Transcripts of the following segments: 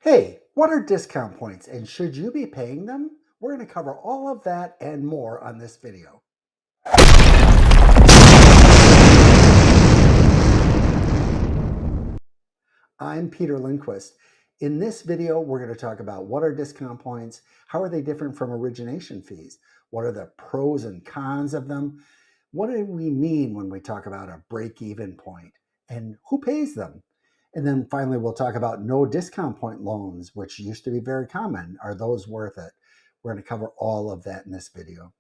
Hey, what are discount points and should you be paying them? We're going to cover all of that and more on this video. I'm Peter Lindquist. In this video, we're going to talk about what are discount points, how are they different from origination fees, what are the pros and cons of them, what do we mean when we talk about a break-even point, and who pays them? And then finally, we'll talk about no discount point loans, which used to be very common. Are those worth it? We're going to cover all of that in this video.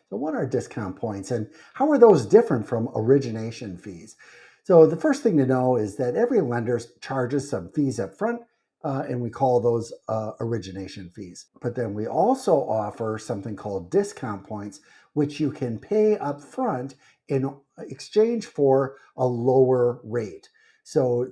So what are discount points and how are those different from origination fees? So the first thing to know is that every lender charges some fees up front, and we call those origination fees. But then we also offer something called discount points, which you can pay up front in exchange for a lower rate. So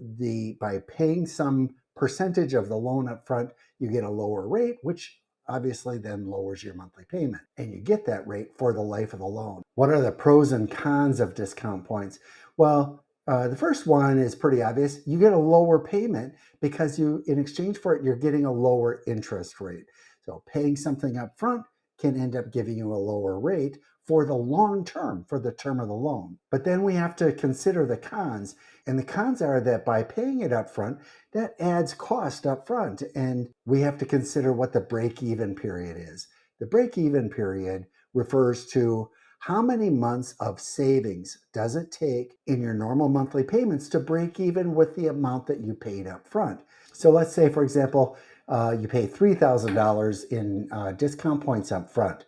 by paying some percentage of the loan up front, you get a lower rate, which obviously then lowers your monthly payment, and you get that rate for the life of the loan. What are the pros and cons of discount points? Well, the first one is pretty obvious. You get a lower payment because in exchange for it, you're getting a lower interest rate. So paying something up front can end up giving you a lower rate for the long term, for the term of the loan. But then we have to consider the cons. And the cons are that by paying it up front, that adds cost up front. And we have to consider what the break-even period is. The break-even period refers to how many months of savings does it take in your normal monthly payments to break even with the amount that you paid up front. So let's say, for example, you pay $3,000 in discount points up front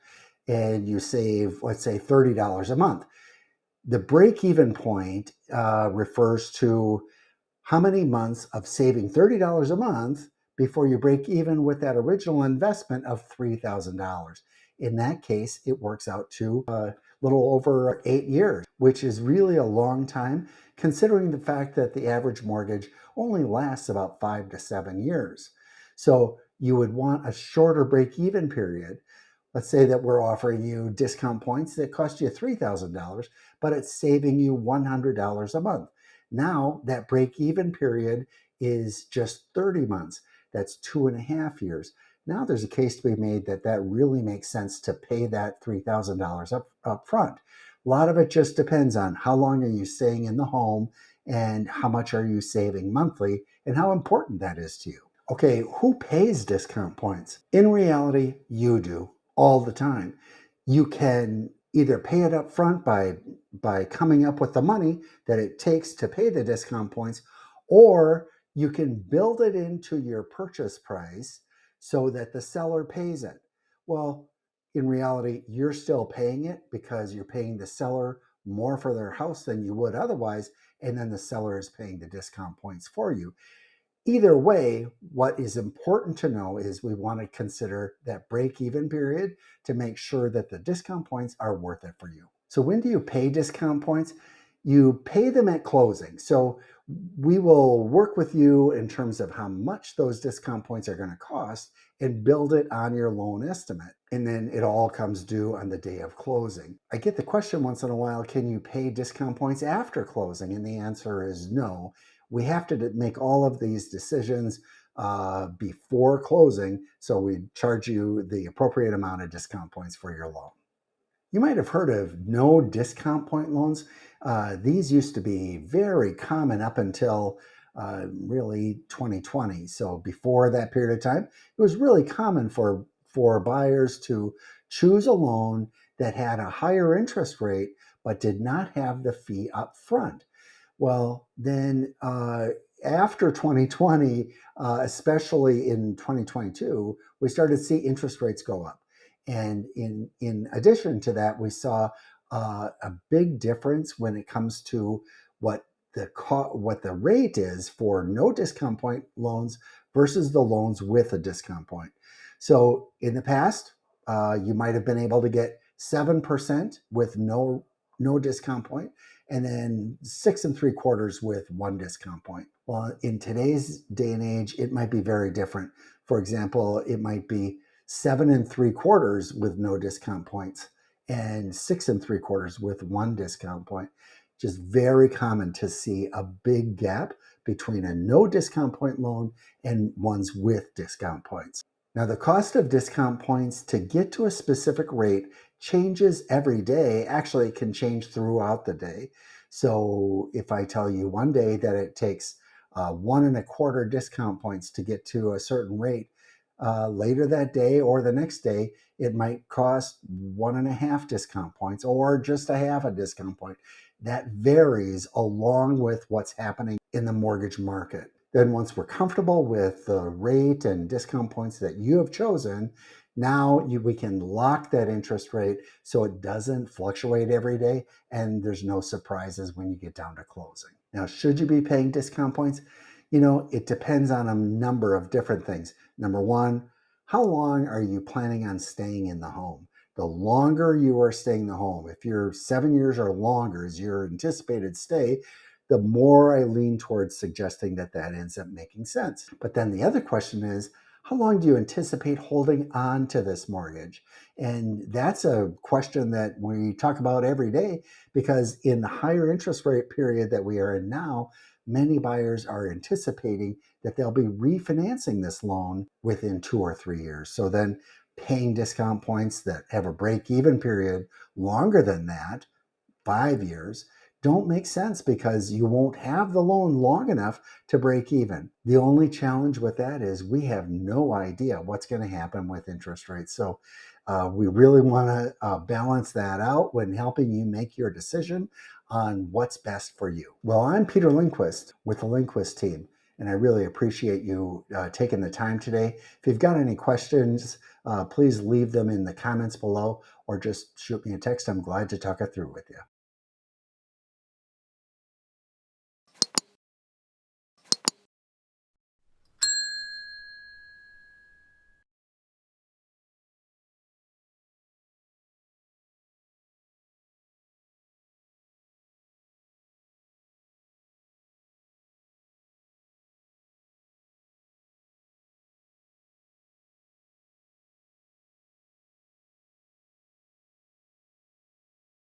and you save, let's say, $30 a month. The break-even point refers to how many months of saving $30 a month before you break even with that original investment of $3,000. In that case, it works out to a little over 8 years, which is really a long time considering the fact that the average mortgage only lasts about 5 to 7 years. So you would want a shorter break-even period. Let's say that we're offering you discount points that cost you $3,000, but it's saving you $100 a month. Now that break-even period is just 30 months. That's 2.5 years. Now there's a case to be made that that really makes sense to pay that $3,000 up front. A lot of it just depends on how long are you staying in the home and how much are you saving monthly and how important that is to you. Okay, who pays discount points? In reality, you do all the time. You can either pay it up front by coming up with the money that it takes to pay the discount points, or you can build it into your purchase price so that the seller pays it. Well, in reality, you're still paying it because you're paying the seller more for their house than you would otherwise, and then the seller is paying the discount points for you. Either way, what is important to know is we want to consider that break-even period to make sure that the discount points are worth it for you. So when do you pay discount points? You pay them at closing. So we will work with you in terms of how much those discount points are going to cost and build it on your loan estimate. And then it all comes due on the day of closing. I get the question once in a while, can you pay discount points after closing? And the answer is no. We have to make all of these decisions before closing, so we charge you the appropriate amount of discount points for your loan. You might have heard of no discount point loans. These used to be very common up until really 2020. So before that period of time, it was really common for buyers to choose a loan that had a higher interest rate but did not have the fee up front. Well, then after 2020, especially in 2022, we started to see interest rates go up. And in addition to that, we saw a big difference when it comes to what the rate is for no discount point loans versus the loans with a discount point. So in the past, you might have been able to get 7% with no discount point, and then 6.75% with one discount point. Well, in today's day and age, it might be very different. For example, it might be 7.75% with no discount points and 6.75% with one discount point. Just very common to see a big gap between a no discount point loan and ones with discount points. Now, the cost of discount points to get to a specific rate changes every day. Actually, it can change throughout the day. So if I tell you one day that it takes 1.25 discount points to get to a certain rate, later that day or the next day, it might cost 1.5 discount points or just a half a discount point. That varies along with what's happening in the mortgage market. Then once we're comfortable with the rate and discount points that you have chosen, now we can lock that interest rate so it doesn't fluctuate every day and there's no surprises when you get down to closing. Now, should you be paying discount points? It depends on a number of different things. Number one, how long are you planning on staying in the home? The longer you are staying in the home, if you're 7 years or longer is your anticipated stay, the more I lean towards suggesting that ends up making sense. But then the other question is, how long do you anticipate holding on to this mortgage? And that's a question that we talk about every day, because in the higher interest rate period that we are in now, many buyers are anticipating that they'll be refinancing this loan within 2 or 3 years. So then paying discount points that have a break-even period longer than that, 5 years, don't make sense because you won't have the loan long enough to break even. The only challenge with that is we have no idea what's going to happen with interest rates. So we really want to balance that out when helping you make your decision on what's best for you. Well, I'm Peter Lindquist with the Lindquist team, and I really appreciate you taking the time today. If you've got any questions, please leave them in the comments below or just shoot me a text. I'm glad to talk it through with you.